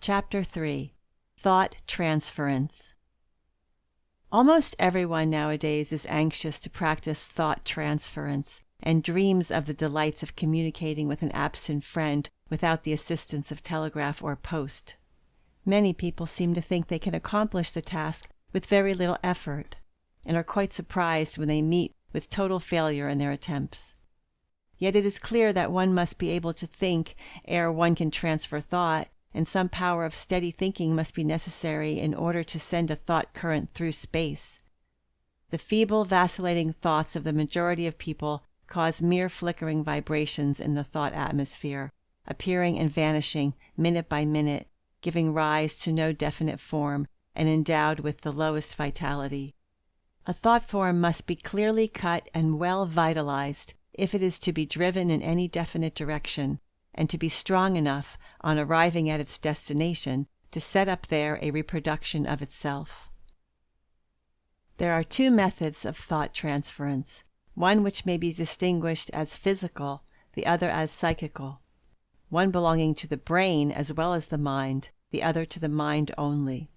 Chapter 3. Thought Transference. Almost everyone nowadays is anxious to practice thought transference, and dreams of the delights of communicating with an absent friend without the assistance of telegraph or post. Many people seem to think they can accomplish the task with very little effort, and are quite surprised when they meet with total failure in their attempts. Yet it is clear that one must be able to think ere one can transfer thought, and some power of steady thinking must be necessary in order to send a thought current through space. The feeble, vacillating thoughts of the majority of people cause mere flickering vibrations in the thought atmosphere, appearing and vanishing minute by minute, giving rise to no definite form, and endowed with the lowest vitality. A thought form must be clearly cut and well vitalized if it is to be driven in any definite direction, and to be strong enough, on arriving at its destination, to set up there a reproduction of itself. There are two methods of thought transference, one which may be distinguished as physical, the other as psychical, one belonging to the brain as well as the mind, the other to the mind only.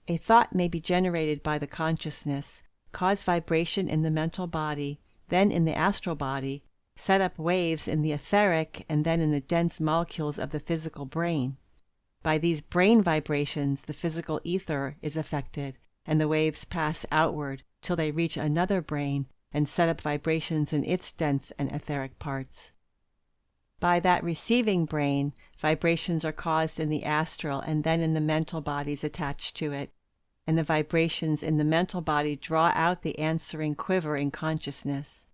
A thought may be generated by the consciousness, cause vibration in the mental body, then in the astral body, set up waves in the etheric and then in the dense molecules of the physical brain. By these brain vibrations the physical ether is affected, and the waves pass outward till they reach another brain and set up vibrations in its dense and etheric parts. By that receiving brain, vibrations are caused in the astral and then in the mental bodies attached to it, and the vibrations in the mental body draw out the answering quiver in consciousness.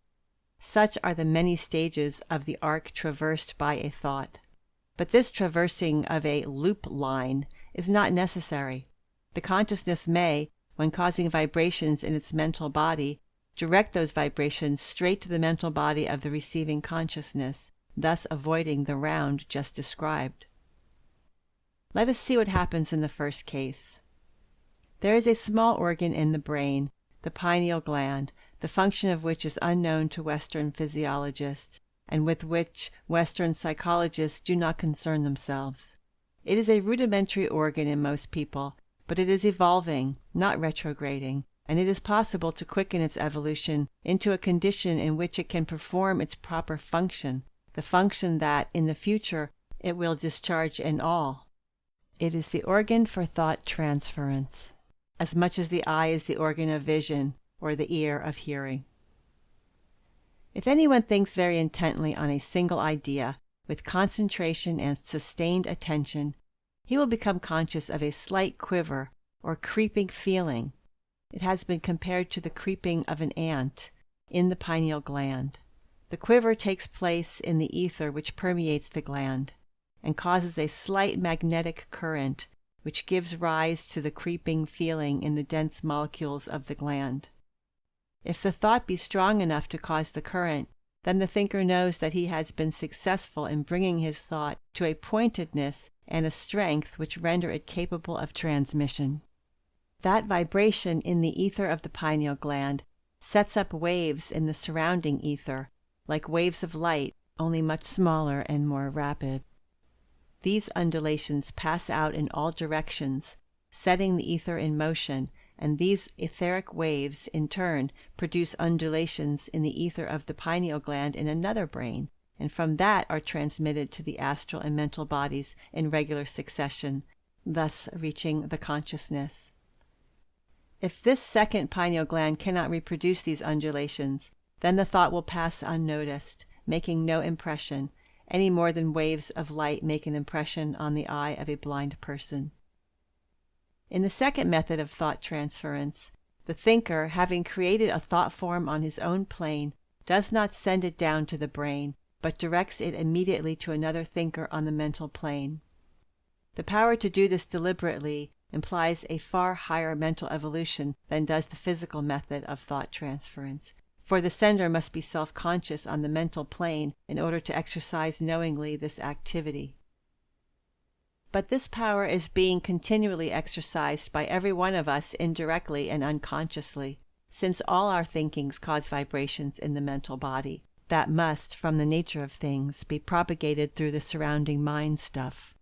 Such are the many stages of the arc traversed by a thought. But this traversing of a loop line is not necessary. The consciousness may, when causing vibrations in its mental body, direct those vibrations straight to the mental body of the receiving consciousness, thus avoiding the round just described. Let us see what happens in the first case. There is a small organ in the brain, the pineal gland, the function of which is unknown to Western physiologists, and with which Western psychologists do not concern themselves. It is a rudimentary organ in most people, but it is evolving, not retrograding, and it is possible to quicken its evolution into a condition in which it can perform its proper function, the function that, in the future, it will discharge in all. It is the organ for thought transference, as much as the eye is the organ of vision, or the ear of hearing. If anyone thinks very intently on a single idea, with concentration and sustained attention, he will become conscious of a slight quiver, or creeping feeling. It has been compared to the creeping of an ant, in the pineal gland. The quiver takes place in the ether which permeates the gland, and causes a slight magnetic current, which gives rise to the creeping feeling in the dense molecules of the gland. If the thought be strong enough to cause the current, then the thinker knows that he has been successful in bringing his thought to a pointedness and a strength which render it capable of transmission. That vibration in the ether of the pineal gland sets up waves in the surrounding ether, like waves of light, only much smaller and more rapid. These undulations pass out in all directions, setting the ether in motion, and these etheric waves, in turn, produce undulations in the ether of the pineal gland in another brain, and from that are transmitted to the astral and mental bodies in regular succession, thus reaching the consciousness. If this second pineal gland cannot reproduce these undulations, then the thought will pass unnoticed, making no impression, any more than waves of light make an impression on the eye of a blind person. In the second method of thought transference, the thinker, having created a thought form on his own plane, does not send it down to the brain, but directs it immediately to another thinker on the mental plane. The power to do this deliberately implies a far higher mental evolution than does the physical method of thought transference, for the sender must be self-conscious on the mental plane in order to exercise knowingly this activity. But this power is being continually exercised by every one of us indirectly and unconsciously, since all our thinkings cause vibrations in the mental body, that must, from the nature of things, be propagated through the surrounding mind stuff.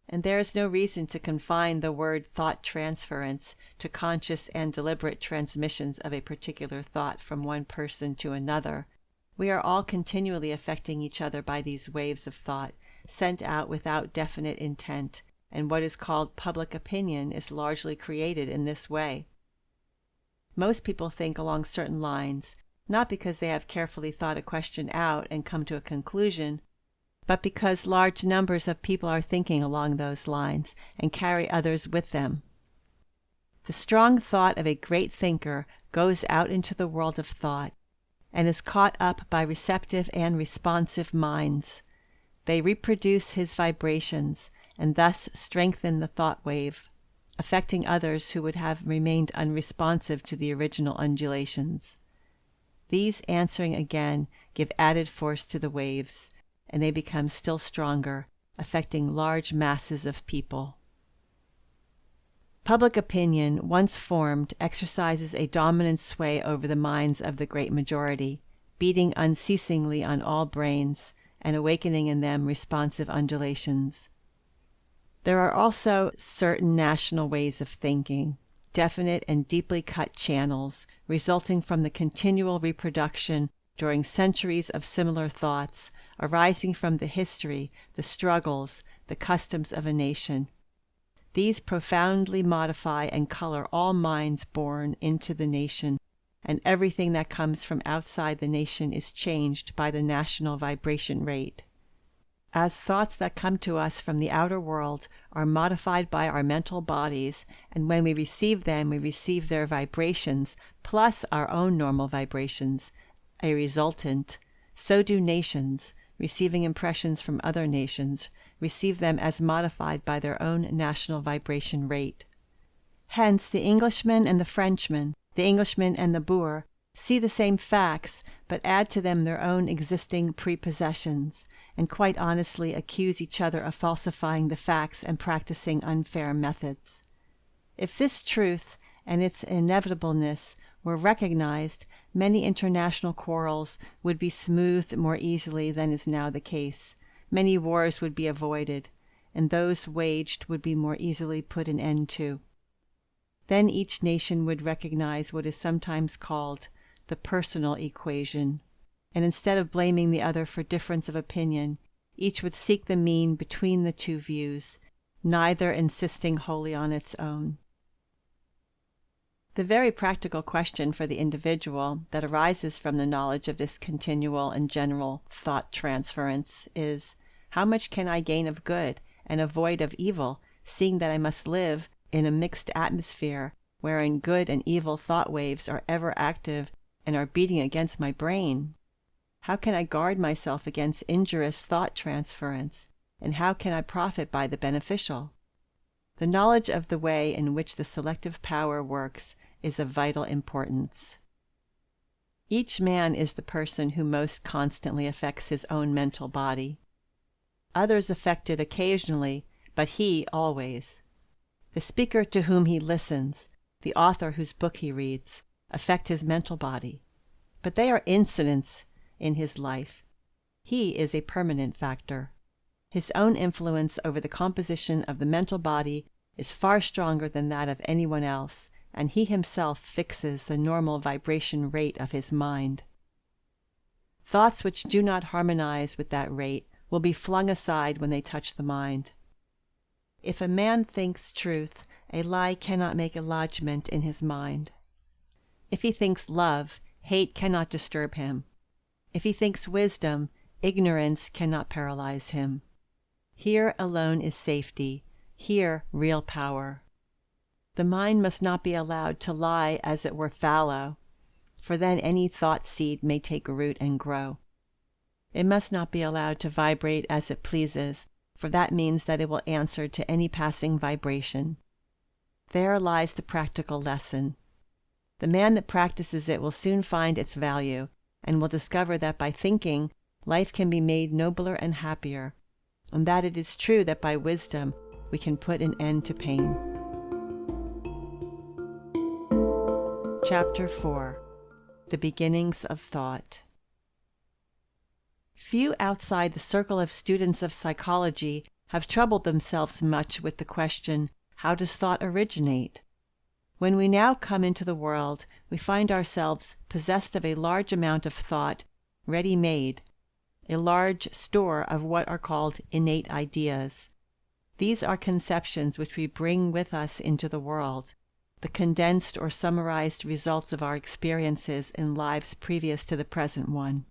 and there is no reason to confine the word thought transference to conscious and deliberate transmissions of a particular thought from one person to another. We are all continually affecting each other by these waves of thought, sent out without definite intent, and what is called public opinion is largely created in this way. Most people think along certain lines, not because they have carefully thought a question out and come to a conclusion, but because large numbers of people are thinking along those lines and carry others with them. The strong thought of a great thinker goes out into the world of thought, and is caught up by receptive and responsive minds. They reproduce his vibrations, and thus strengthen the thought wave, affecting others who would have remained unresponsive to the original undulations. These answering again give added force to the waves, and they become still stronger, affecting large masses of people. Public opinion, once formed, exercises a dominant sway over the minds of the great majority, beating unceasingly on all brains, and awakening in them responsive undulations. There are also certain national ways of thinking, definite and deeply cut channels, resulting from the continual reproduction during centuries of similar thoughts, arising from the history, the struggles, the customs of a nation. These profoundly modify and color all minds born into the nation, and everything that comes from outside the nation is changed by the national vibration rate. As thoughts that come to us from the outer world are modified by our mental bodies, and when we receive them, we receive their vibrations plus our own normal vibrations, a resultant, so do nations, receiving impressions from other nations, receive them as modified by their own national vibration rate. Hence the Englishman and the Frenchman, the Englishman and the Boer, see the same facts, but add to them their own existing prepossessions, and quite honestly accuse each other of falsifying the facts and practicing unfair methods. If this truth and its inevitableness were recognized, many international quarrels would be smoothed more easily than is now the case, many wars would be avoided, and those waged would be more easily put an end to. Then each nation would recognize what is sometimes called the personal equation, and instead of blaming the other for difference of opinion, each would seek the mean between the two views, neither insisting wholly on its own. The very practical question for the individual that arises from the knowledge of this continual and general thought transference is, how much can I gain of good and avoid of evil, seeing that I must live in a mixed atmosphere wherein good and evil thought waves are ever active and are beating against my brain? How can I guard myself against injurious thought transference, and how can I profit by the beneficial? The knowledge of the way in which the selective power works is of vital importance. Each man is the person who most constantly affects his own mental body. Others affect it occasionally, but he always. The speaker to whom he listens, the author whose book he reads, affect his mental body, but they are incidents in his life. He is a permanent factor. His own influence over the composition of the mental body is far stronger than that of anyone else, and he himself fixes the normal vibration rate of his mind. Thoughts which do not harmonize with that rate will be flung aside when they touch the mind. If a man thinks truth, a lie cannot make a lodgment in his mind. If he thinks love, hate cannot disturb him. If he thinks wisdom, ignorance cannot paralyze him. Here alone is safety, here real power. The mind must not be allowed to lie as it were fallow, for then any thought seed may take root and grow. It must not be allowed to vibrate as it pleases, for that means that it will answer to any passing vibration. There lies the practical lesson. The man that practices it will soon find its value, and will discover that by thinking, life can be made nobler and happier, and that it is true that by wisdom we can put an end to pain. Chapter 4. The Beginnings of Thought. Few outside the circle of students of psychology have troubled themselves much with the question, how does thought originate? When we now come into the world, we find ourselves possessed of a large amount of thought ready-made, a large store of what are called innate ideas. These are conceptions which we bring with us into the world, the condensed or summarized results of our experiences in lives previous to the present one.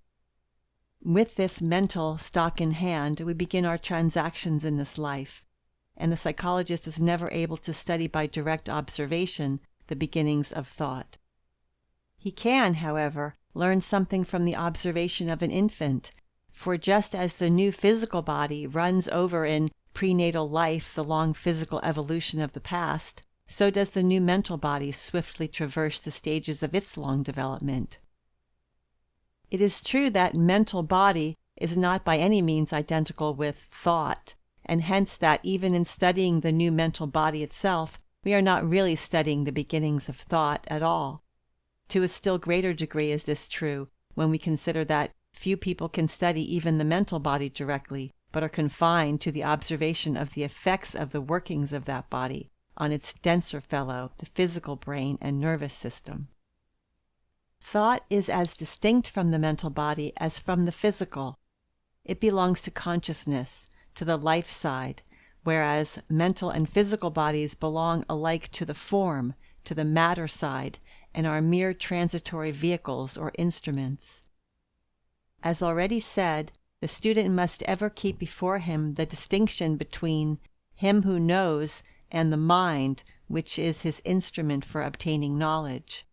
With this mental stock in hand, we begin our transactions in this life, and the psychologist is never able to study by direct observation the beginnings of thought. He can, however, learn something from the observation of an infant, for just as the new physical body runs over in prenatal life the long physical evolution of the past, so does the new mental body swiftly traverse the stages of its long development. It is true that mental body is not by any means identical with thought, and hence that even in studying the new mental body itself, we are not really studying the beginnings of thought at all. To a still greater degree is this true when we consider that few people can study even the mental body directly, but are confined to the observation of the effects of the workings of that body on its denser fellow, the physical brain and nervous system. Thought is as distinct from the mental body as from the physical. It belongs to consciousness, to the life side, whereas mental and physical bodies belong alike to the form, to the matter side, and are mere transitory vehicles or instruments. As already said, the student must ever keep before him the distinction between him who knows and the mind, which is his instrument for obtaining knowledge,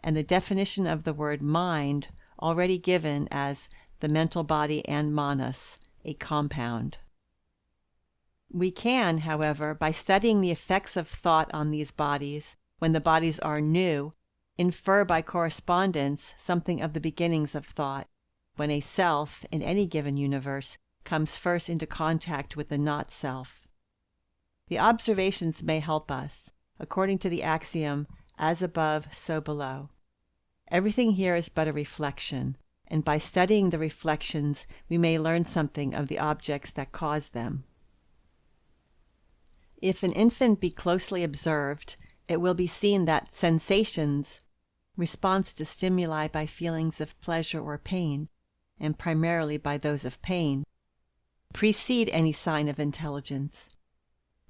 and the definition of the word mind already given as the mental body and manas, a compound. We can, however, by studying the effects of thought on these bodies, when the bodies are new, infer by correspondence something of the beginnings of thought, when a self, in any given universe, comes first into contact with the not-self. The observations may help us, according to the axiom, as above, so below. Everything here is but a reflection, and by studying the reflections we may learn something of the objects that cause them. If an infant be closely observed, it will be seen that sensations, response to stimuli by feelings of pleasure or pain, and primarily by those of pain, precede any sign of intelligence.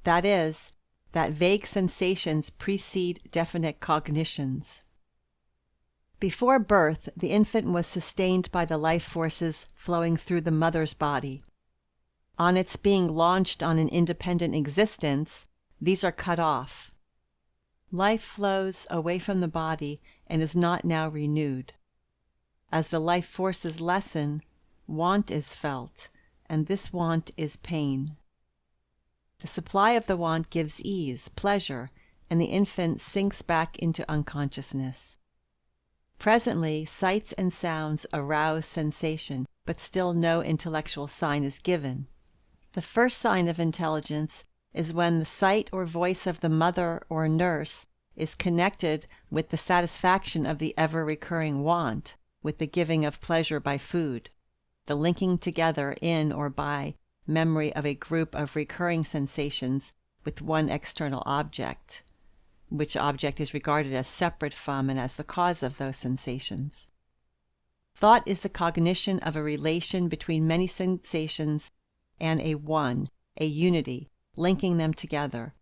That is, that vague sensations precede definite cognitions. Before birth, the infant was sustained by the life forces flowing through the mother's body. On its being launched on an independent existence, these are cut off. Life flows away from the body and is not now renewed. As the life forces lessen, want is felt, and this want is pain. The supply of the want gives ease, pleasure, and the infant sinks back into unconsciousness. Presently, sights and sounds arouse sensation, but still no intellectual sign is given. The first sign of intelligence is when the sight or voice of the mother or nurse is connected with the satisfaction of the ever-recurring want, with the giving of pleasure by food, the linking together in or by memory of a group of recurring sensations with one external object, which object is regarded as separate from and as the cause of those sensations. Thought is the cognition of a relation between many sensations and a one, a unity, linking them together.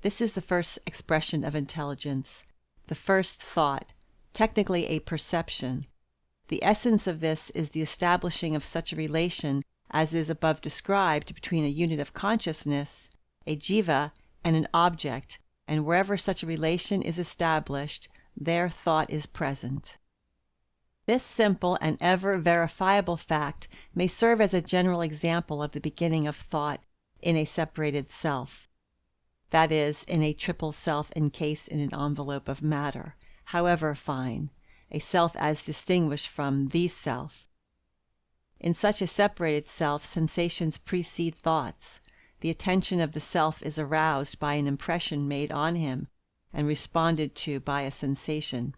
This is the first expression of intelligence, the first thought, technically a perception. The essence of this is the establishing of such a relation as is above described between a unit of consciousness, a jiva, and an object, and wherever such a relation is established, there thought is present. This simple and ever verifiable fact may serve as a general example of the beginning of thought in a separated self, that is, in a triple self encased in an envelope of matter, however fine, a self as distinguished from the self. In such a separated self, sensations precede thoughts. The attention of the self is aroused by an impression made on him and responded to by a sensation.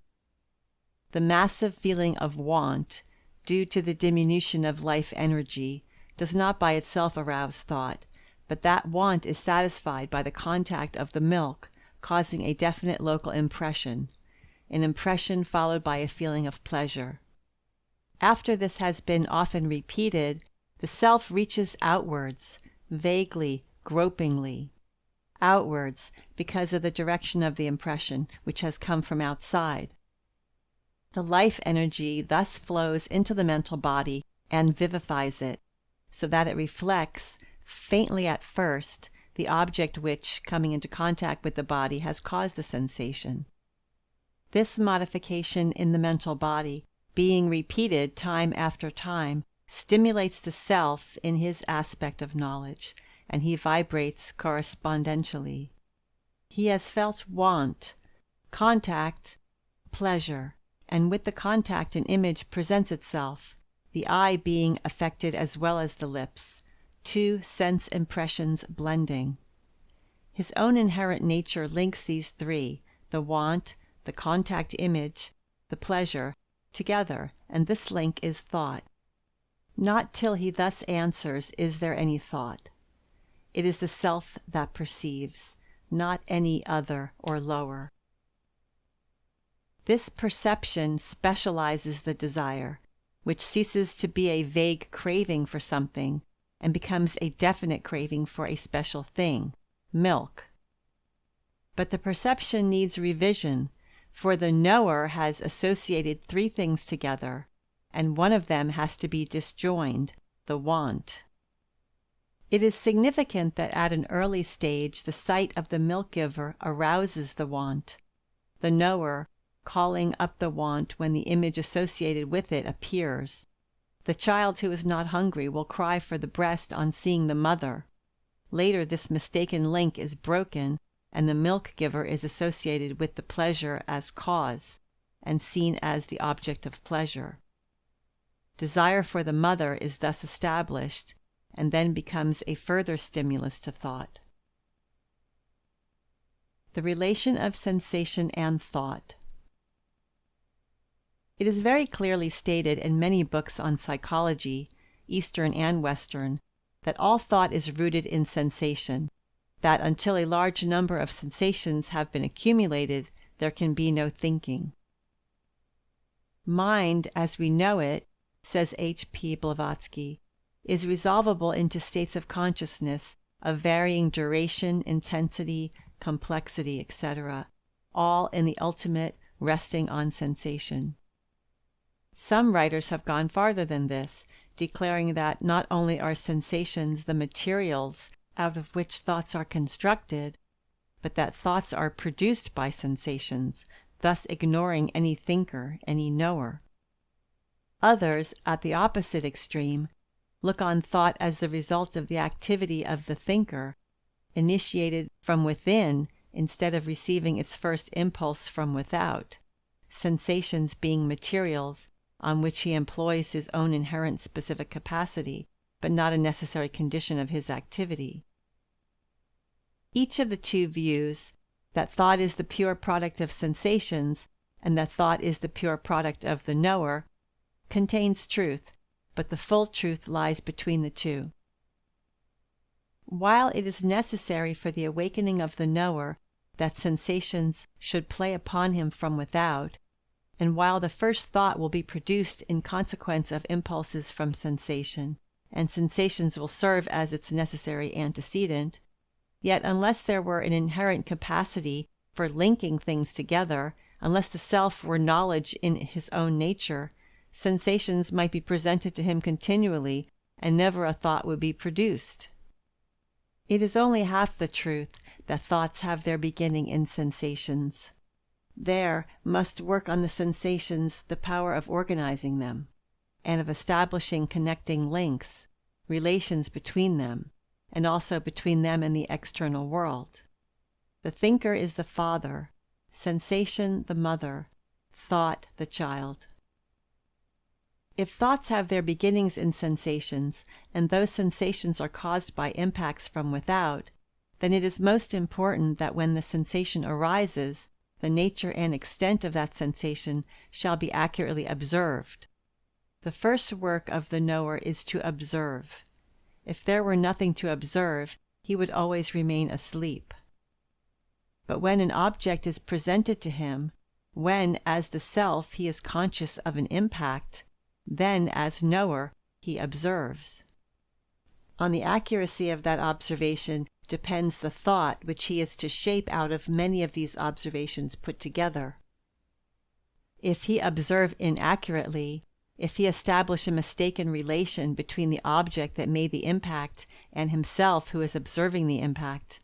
The massive feeling of want, due to the diminution of life energy, does not by itself arouse thought, but that want is satisfied by the contact of the milk, causing a definite local impression, an impression followed by a feeling of pleasure. After this has been often repeated, the self reaches outwards, vaguely, gropingly. Outwards, because of the direction of the impression, which has come from outside. The life energy thus flows into the mental body and vivifies it, so that it reflects, faintly at first, the object which, coming into contact with the body, has caused the sensation. This modification in the mental body, being repeated time after time, stimulates the self in his aspect of knowledge, and he vibrates correspondentially. He has felt want, contact, pleasure, and with the contact an image presents itself, the eye being affected as well as the lips, two sense impressions blending. His own inherent nature links these three, the want, the contact image, the pleasure, together, and this link is thought. Not till he thus answers is there any thought. It is the self that perceives, not any other or lower. This perception specializes the desire, which ceases to be a vague craving for something and becomes a definite craving for a special thing, milk. But the perception needs revision, for the knower has associated three things together, and one of them has to be disjoined, the want. It is significant that at an early stage the sight of the milk giver arouses the want. The knower, calling up the want when the image associated with it appears. The child who is not hungry will cry for the breast on seeing the mother. Later this mistaken link is broken, and the milk giver is associated with the pleasure as cause, and seen as the object of pleasure. Desire for the mother is thus established, and then becomes a further stimulus to thought. The relation of sensation and thought. It is very clearly stated in many books on psychology, Eastern and Western, that all thought is rooted in sensation, that until a large number of sensations have been accumulated, there can be no thinking. Mind, as we know it, says H. P. Blavatsky, is resolvable into states of consciousness of varying duration, intensity, complexity, etc., all in the ultimate resting on sensation. Some writers have gone farther than this, declaring that not only are sensations the materials out of which thoughts are constructed, but that thoughts are produced by sensations, thus ignoring any thinker, any knower. Others, at the opposite extreme, look on thought as the result of the activity of the thinker, initiated from within instead of receiving its first impulse from without, sensations being materials on which he employs his own inherent specific capacity, but not a necessary condition of his activity. Each of the two views, that thought is the pure product of sensations, and that thought is the pure product of the knower, contains truth, but the full truth lies between the two. While it is necessary for the awakening of the knower that sensations should play upon him from without, and while the first thought will be produced in consequence of impulses from sensation, and sensations will serve as its necessary antecedent, yet unless there were an inherent capacity for linking things together, unless the self were knowledge in his own nature, sensations might be presented to him continually, and never a thought would be produced. It is only half the truth that thoughts have their beginning in sensations. There must work on the sensations the power of organizing them, and of establishing connecting links, relations between them, and also between them and the external world. The thinker is the father, sensation the mother, thought the child. If thoughts have their beginnings in sensations, and those sensations are caused by impacts from without, then it is most important that when the sensation arises, the nature and extent of that sensation shall be accurately observed. The first work of the knower is to observe. If there were nothing to observe, he would always remain asleep. But when an object is presented to him, when as the self he is conscious of an impact, then as knower he observes. On the accuracy of that observation depends the thought which he is to shape out of many of these observations put together. If he observe inaccurately, if he establish a mistaken relation between the object that made the impact and himself who is observing the impact,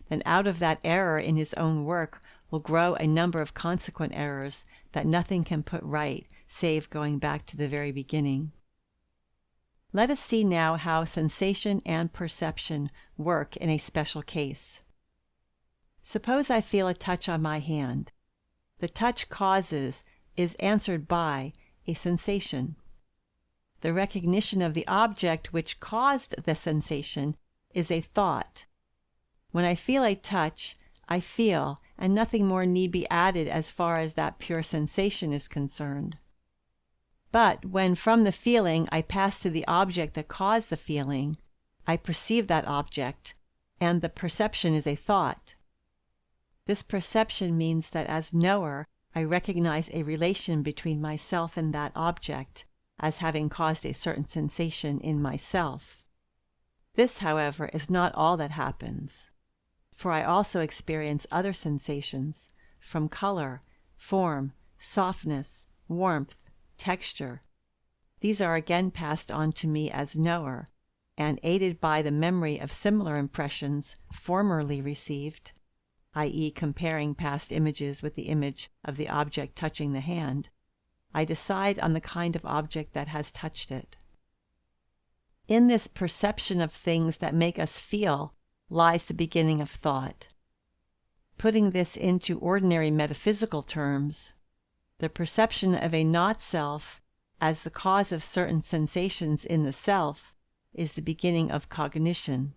then out of that error in his own work will grow a number of consequent errors that nothing can put right save going back to the very beginning. Let us see now how sensation and perception work in a special case. Suppose I feel a touch on my hand. The touch is answered by a sensation. The recognition of the object which caused the sensation is a thought. When I feel a touch, I feel, and nothing more need be added as far as that pure sensation is concerned. But when from the feeling I pass to the object that caused the feeling, I perceive that object, and the perception is a thought. This perception means that as knower, I recognize a relation between myself and that object, as having caused a certain sensation in myself. This, however, is not all that happens, for I also experience other sensations, from color, form, softness, warmth, texture. These are again passed on to me as knower, and aided by the memory of similar impressions formerly received, i.e., comparing past images with the image of the object touching the hand, I decide on the kind of object that has touched it. In this perception of things that make us feel lies the beginning of thought. Putting this into ordinary metaphysical terms, the perception of a not-self as the cause of certain sensations in the self is the beginning of cognition.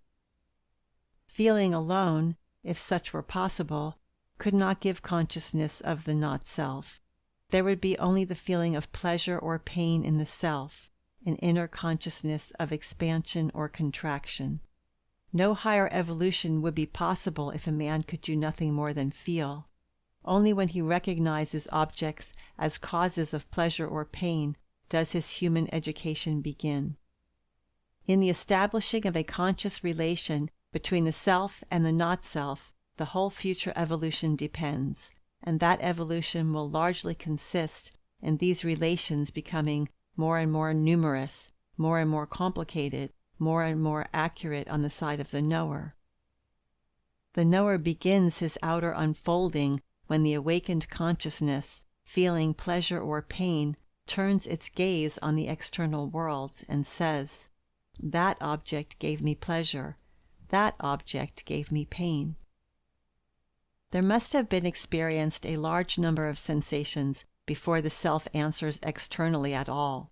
Feeling alone, if such were possible, could not give consciousness of the not-self. There would be only the feeling of pleasure or pain in the self, an inner consciousness of expansion or contraction. No higher evolution would be possible if a man could do nothing more than feel. Only when he recognizes objects as causes of pleasure or pain does his human education begin. In the establishing of a conscious relation between the self and the not-self, the whole future evolution depends, and that evolution will largely consist in these relations becoming more and more numerous, more and more complicated, more and more accurate on the side of the knower. The knower begins his outer unfolding when the awakened consciousness, feeling pleasure or pain, turns its gaze on the external world and says, "That object gave me pleasure. That object gave me pain." There must have been experienced a large number of sensations before the self answers externally at all.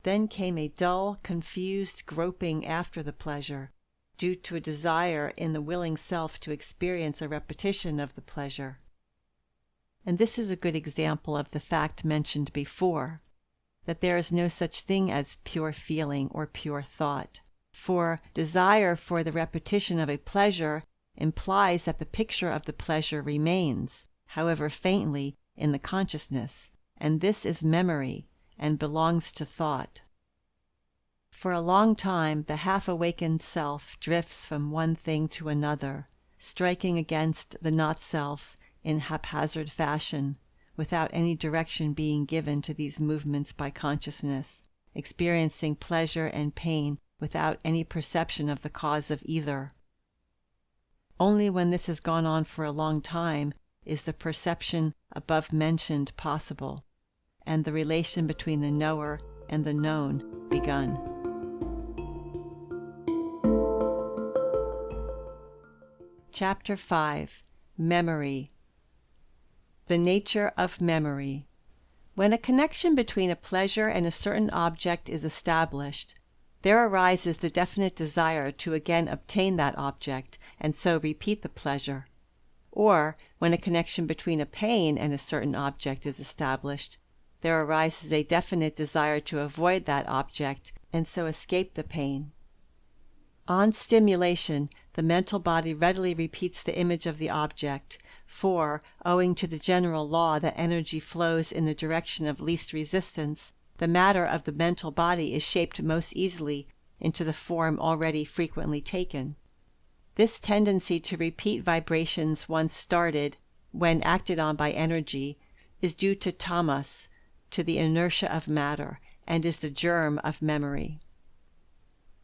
Then came a dull, confused groping after the pleasure, due to a desire in the willing self to experience a repetition of the pleasure. And this is a good example of the fact mentioned before, that there is no such thing as pure feeling or pure thought. For desire for the repetition of a pleasure implies that the picture of the pleasure remains, however faintly, in the consciousness, and this is memory, and belongs to thought. For a long time the half-awakened self drifts from one thing to another, striking against the not-self in haphazard fashion, without any direction being given to these movements by consciousness, experiencing pleasure and pain without any perception of the cause of either. Only when this has gone on for a long time is the perception above mentioned possible, and the relation between the knower and the known begun. Chapter 5. Memory. The nature of memory. When a connection between a pleasure and a certain object is established, there arises the definite desire to again obtain that object, and so repeat the pleasure. Or, when a connection between a pain and a certain object is established, there arises a definite desire to avoid that object, and so escape the pain. On stimulation, the mental body readily repeats the image of the object, for, owing to the general law that energy flows in the direction of least resistance, the matter of the mental body is shaped most easily into the form already frequently taken. This tendency to repeat vibrations once started, when acted on by energy, is due to tamas, to the inertia of matter, and is the germ of memory.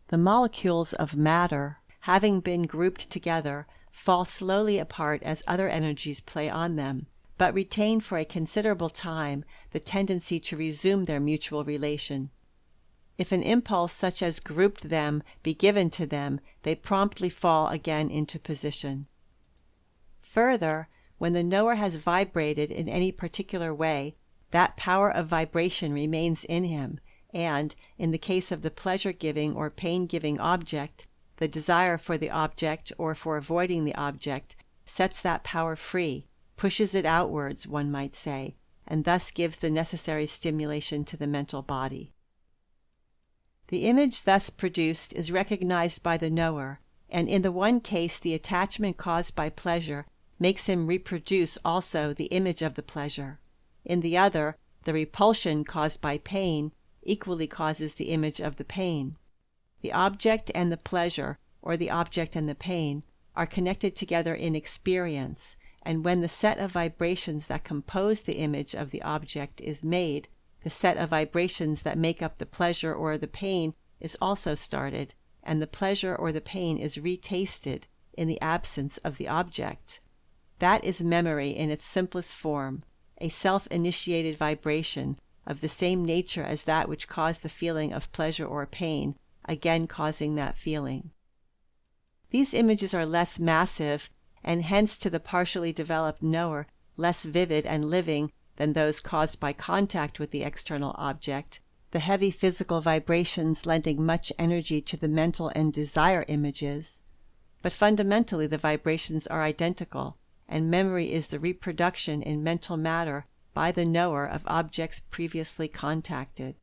The molecules of matter, having been grouped together, fall slowly apart as other energies play on them, but retain for a considerable time the tendency to resume their mutual relation. If an impulse such as grouped them be given to them, they promptly fall again into position. Further, when the knower has vibrated in any particular way, that power of vibration remains in him, and, in the case of the pleasure-giving or pain-giving object, the desire for the object or for avoiding the object sets that power free, pushes it outwards, one might say, and thus gives the necessary stimulation to the mental body. The image thus produced is recognized by the knower, and in the one case the attachment caused by pleasure makes him reproduce also the image of the pleasure. In the other, the repulsion caused by pain equally causes the image of the pain. The object and the pleasure, or the object and the pain, are connected together in experience, and when the set of vibrations that compose the image of the object is made, the set of vibrations that make up the pleasure or the pain is also started, and the pleasure or the pain is retasted in the absence of the object. That is memory in its simplest form, a self-initiated vibration of the same nature as that which caused the feeling of pleasure or pain, again causing that feeling. These images are less massive, and hence to the partially developed knower less vivid and living than those caused by contact with the external object, the heavy physical vibrations lending much energy to the mental and desire images. But fundamentally the vibrations are identical, and memory is the reproduction in mental matter by the knower of objects previously contacted.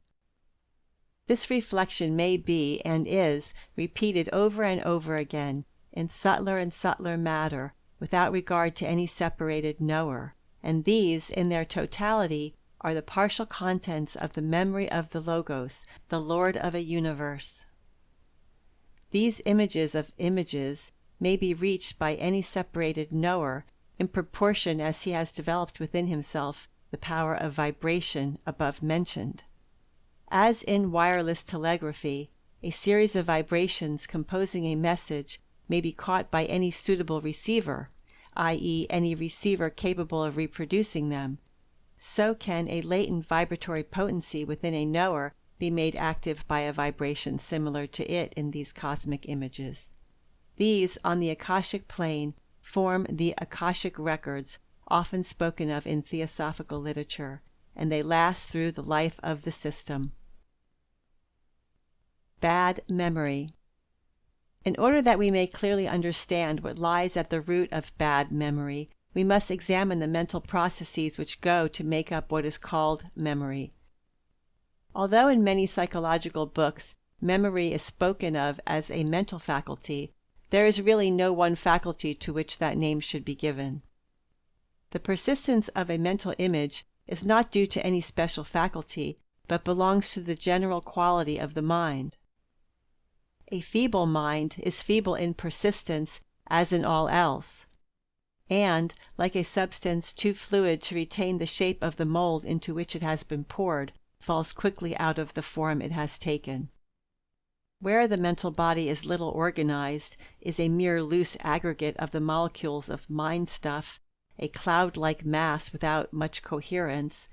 This reflection may be, and is, repeated over and over again, in subtler and subtler matter, without regard to any separated knower, and these, in their totality, are the partial contents of the memory of the Logos, the Lord of a universe. These images of images may be reached by any separated knower, in proportion as he has developed within himself the power of vibration above mentioned. As in wireless telegraphy, a series of vibrations composing a message may be caught by any suitable receiver, i.e., any receiver capable of reproducing them, so can a latent vibratory potency within a knower be made active by a vibration similar to it in these cosmic images. These, on the Akashic plane, form the Akashic records often spoken of in theosophical literature, and they last through the life of the system. Bad memory. In order that we may clearly understand what lies at the root of bad memory, we must examine the mental processes which go to make up what is called memory. Although in many psychological books memory is spoken of as a mental faculty, there is really no one faculty to which that name should be given. The persistence of a mental image is not due to any special faculty, but belongs to the general quality of the mind. A feeble mind is feeble in persistence as in all else, and, like a substance too fluid to retain the shape of the mold into which it has been poured, falls quickly out of the form it has taken. Where the mental body is little organized, is a mere loose aggregate of the molecules of mind stuff, a cloud-like mass without much coherence,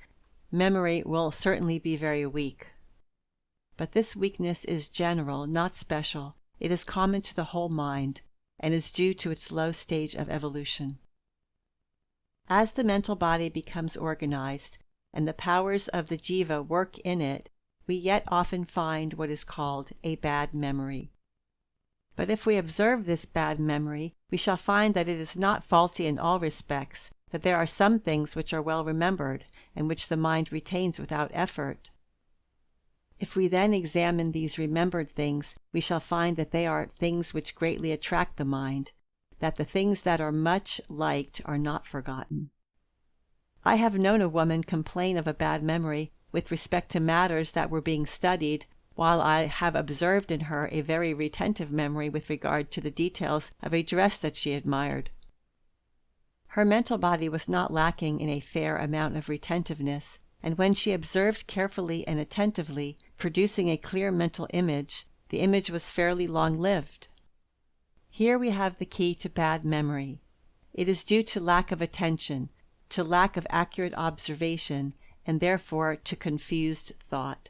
memory will certainly be very weak. But this weakness is general, not special. It is common to the whole mind, and is due to its low stage of evolution. As the mental body becomes organized, and the powers of the jiva work in it, we yet often find what is called a bad memory. But if we observe this bad memory, we shall find that it is not faulty in all respects, that there are some things which are well remembered, and which the mind retains without effort. If we then examine these remembered things, we shall find that they are things which greatly attract the mind, that the things that are much liked are not forgotten. I have known a woman complain of a bad memory with respect to matters that were being studied, while I have observed in her a very retentive memory with regard to the details of a dress that she admired. Her mental body was not lacking in a fair amount of retentiveness, and when she observed carefully and attentively, producing a clear mental image, the image was fairly long-lived. Here we have the key to bad memory. It is due to lack of attention, to lack of accurate observation, and therefore to confused thought.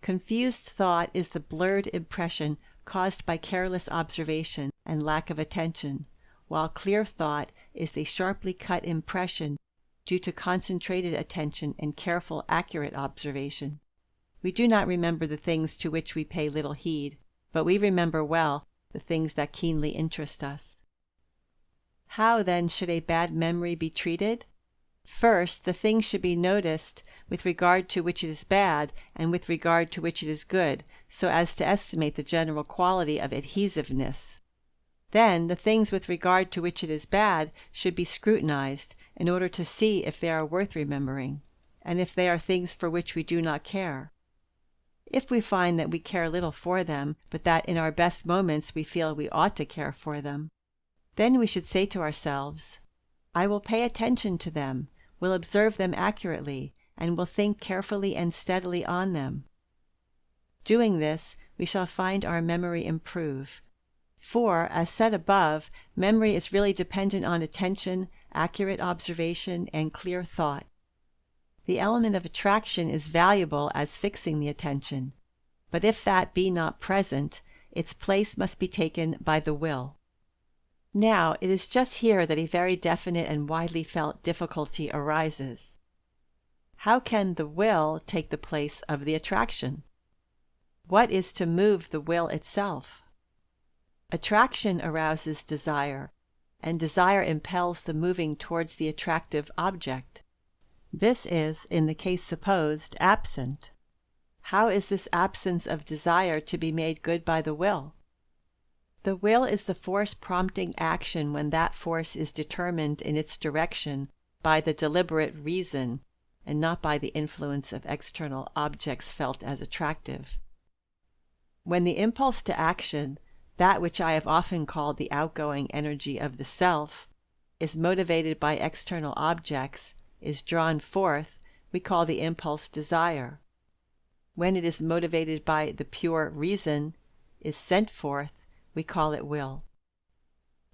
Confused thought is the blurred impression caused by careless observation and lack of attention, while clear thought is the sharply cut impression due to concentrated attention and careful, accurate observation. We do not remember the things to which we pay little heed, but we remember well the things that keenly interest us. How, then, should a bad memory be treated? First, the thing should be noticed with regard to which it is bad and with regard to which it is good, so as to estimate the general quality of adhesiveness. Then the things with regard to which it is bad should be scrutinized in order to see if they are worth remembering, and if they are things for which we do not care. If we find that we care little for them, but that in our best moments we feel we ought to care for them, then we should say to ourselves, I will pay attention to them, will observe them accurately, and will think carefully and steadily on them. Doing this, we shall find our memory improve. For, as said above, memory is really dependent on attention, accurate observation, and clear thought. The element of attraction is valuable as fixing the attention, but if that be not present, its place must be taken by the will. Now, it is just here that a very definite and widely felt difficulty arises. How can the will take the place of the attraction? What is to move the will itself? Attraction arouses desire, and desire impels the moving towards the attractive object. This is, in the case supposed, absent. How is this absence of desire to be made good by the will? The will is the force prompting action when that force is determined in its direction by the deliberate reason, and not by the influence of external objects felt as attractive. When the impulse to action, that which I have often called the outgoing energy of the self, is motivated by external objects, is drawn forth, we call the impulse desire. When it is motivated by the pure reason, is sent forth, we call it will.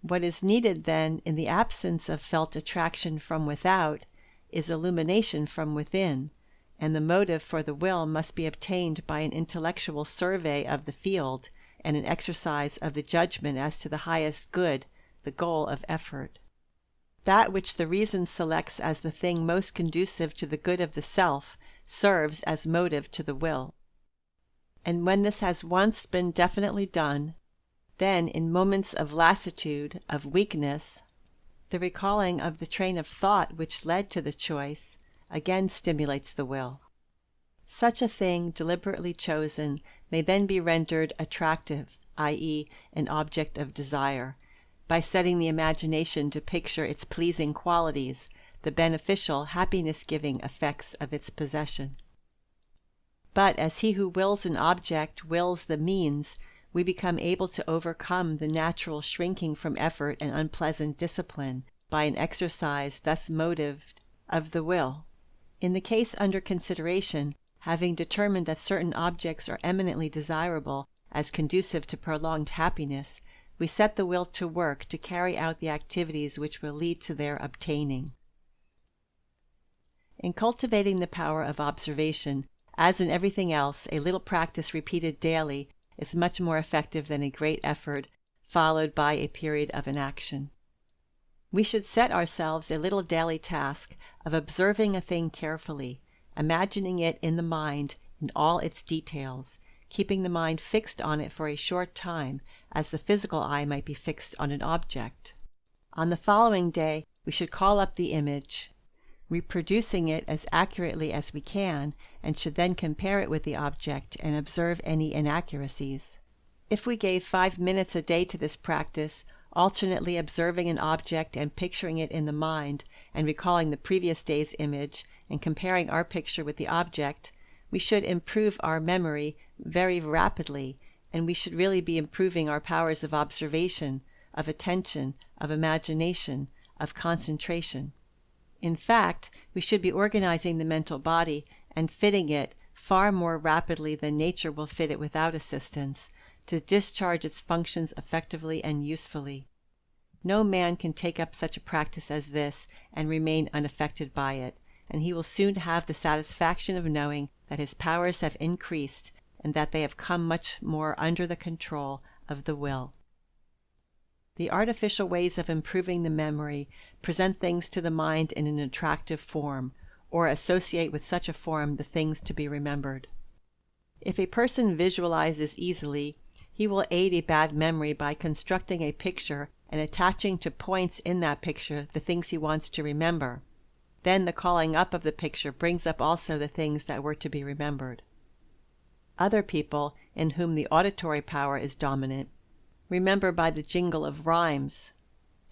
What is needed, then, in the absence of felt attraction from without, is illumination from within, and the motive for the will must be obtained by an intellectual survey of the field, and an exercise of the judgment as to the highest good, the goal of effort. That which the reason selects as the thing most conducive to the good of the self serves as motive to the will. And when this has once been definitely done, then in moments of lassitude, of weakness, the recalling of the train of thought which led to the choice again stimulates the will. Such a thing deliberately chosen may then be rendered attractive, i.e., an object of desire, by setting the imagination to picture its pleasing qualities, the beneficial, happiness-giving effects of its possession. But as he who wills an object wills the means, we become able to overcome the natural shrinking from effort and unpleasant discipline by an exercise thus motived of the will. In the case under consideration, having determined that certain objects are eminently desirable as conducive to prolonged happiness, we set the will to work to carry out the activities which will lead to their obtaining. In cultivating the power of observation, as in everything else, a little practice repeated daily is much more effective than a great effort followed by a period of inaction. We should set ourselves a little daily task of observing a thing carefully, imagining it in the mind in all its details, keeping the mind fixed on it for a short time, as the physical eye might be fixed on an object. On the following day we should call up the image, reproducing it as accurately as we can, and should then compare it with the object and observe any inaccuracies. If we gave 5 minutes a day to this practice, alternately observing an object and picturing it in the mind, and recalling the previous day's image, and comparing our picture with the object, we should improve our memory very rapidly, and we should really be improving our powers of observation, of attention, of imagination, of concentration. In fact, we should be organizing the mental body and fitting it far more rapidly than nature will fit it without assistance, to discharge its functions effectively and usefully. No man can take up such a practice as this and remain unaffected by it, and he will soon have the satisfaction of knowing that his powers have increased and that they have come much more under the control of the will. The artificial ways of improving the memory present things to the mind in an attractive form, or associate with such a form the things to be remembered. If a person visualizes easily, he will aid a bad memory by constructing a picture and attaching to points in that picture the things he wants to remember. Then the calling up of the picture brings up also the things that were to be remembered. Other people, in whom the auditory power is dominant, remember by the jingle of rhymes,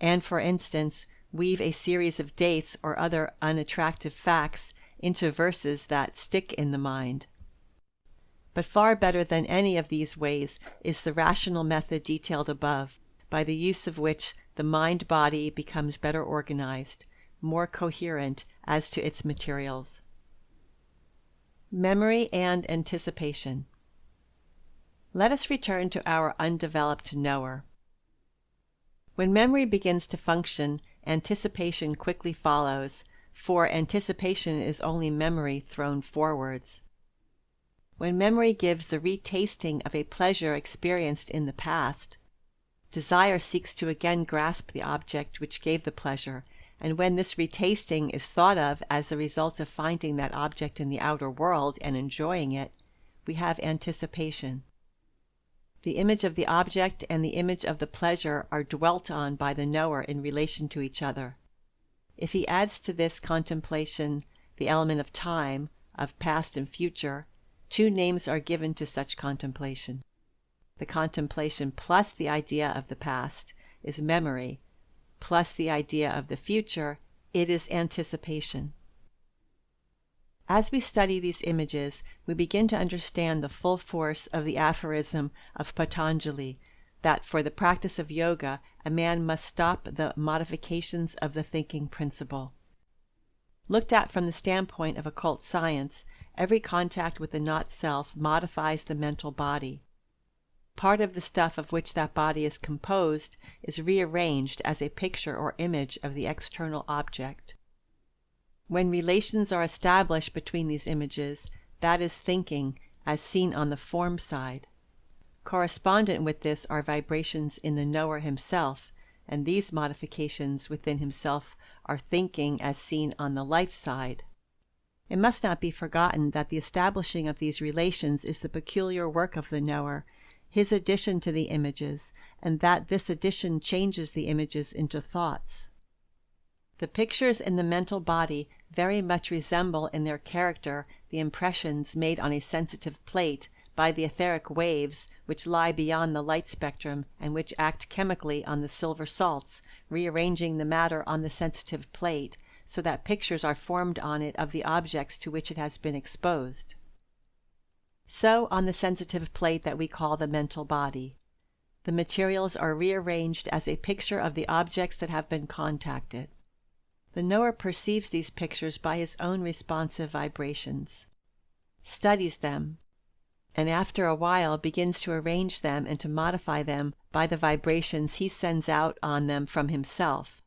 and, for instance, weave a series of dates or other unattractive facts into verses that stick in the mind. But far better than any of these ways is the rational method detailed above, by the use of which the mind-body becomes better organized, more coherent as to its materials. Memory and anticipation. Let us return to our undeveloped knower. When memory begins to function, anticipation quickly follows, for anticipation is only memory thrown forwards. When memory gives the retasting of a pleasure experienced in the past, desire seeks to again grasp the object which gave the pleasure, and when this retasting is thought of as the result of finding that object in the outer world and enjoying it, we have anticipation. The image of the object and the image of the pleasure are dwelt on by the knower in relation to each other. If he adds to this contemplation the element of time, of past and future, 2 names are given to such contemplation. The contemplation plus the idea of the past is memory, plus the idea of the future, it is anticipation. As we study these images, we begin to understand the full force of the aphorism of Patanjali, that for the practice of yoga a man must stop the modifications of the thinking principle. Looked at from the standpoint of occult science, every contact with the not-self modifies the mental body. Part of the stuff of which that body is composed is rearranged as a picture or image of the external object. When relations are established between these images, that is thinking, as seen on the form side. Correspondent with this are vibrations in the knower himself, and these modifications within himself are thinking as seen on the life side. It must not be forgotten that the establishing of these relations is the peculiar work of the knower, his addition to the images, and that this addition changes the images into thoughts. The pictures in the mental body very much resemble in their character the impressions made on a sensitive plate by the etheric waves which lie beyond the light spectrum and which act chemically on the silver salts, rearranging the matter on the sensitive plate, so that pictures are formed on it of the objects to which it has been exposed. So on the sensitive plate that we call the mental body. The materials are rearranged as a picture of the objects that have been contacted. The knower perceives these pictures by his own responsive vibrations, studies them, and after a while begins to arrange them and to modify them by the vibrations he sends out on them from himself.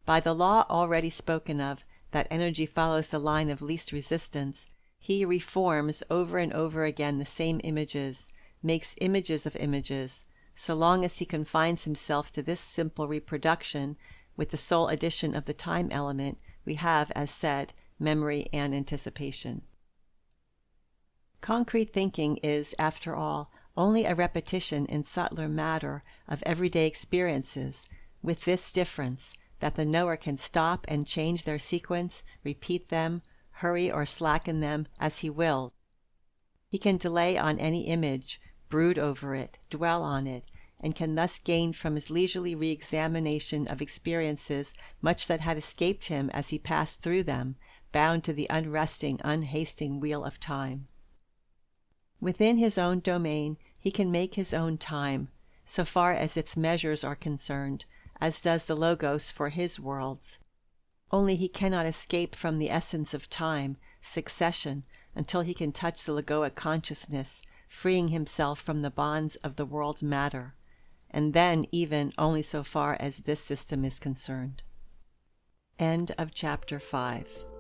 By the law already spoken of, that energy follows the line of least resistance, he reforms over and over again the same images, makes images of images, so long as he confines himself to this simple reproduction, with the sole addition of the time element, we have, as said, memory and anticipation. Concrete thinking is, after all, only a repetition in subtler matter of everyday experiences, with this difference, that the knower can stop and change their sequence, repeat them, hurry or slacken them, as he will. He can delay on any image, brood over it, dwell on it, and can thus gain from his leisurely re-examination of experiences much that had escaped him as he passed through them, bound to the unresting, unhasting wheel of time. Within his own domain he can make his own time, so far as its measures are concerned, as does the Logos for his worlds. Only he cannot escape from the essence of time, succession, until he can touch the Logoic consciousness, freeing himself from the bonds of the world matter, and then even only so far as this system is concerned. End of chapter 5.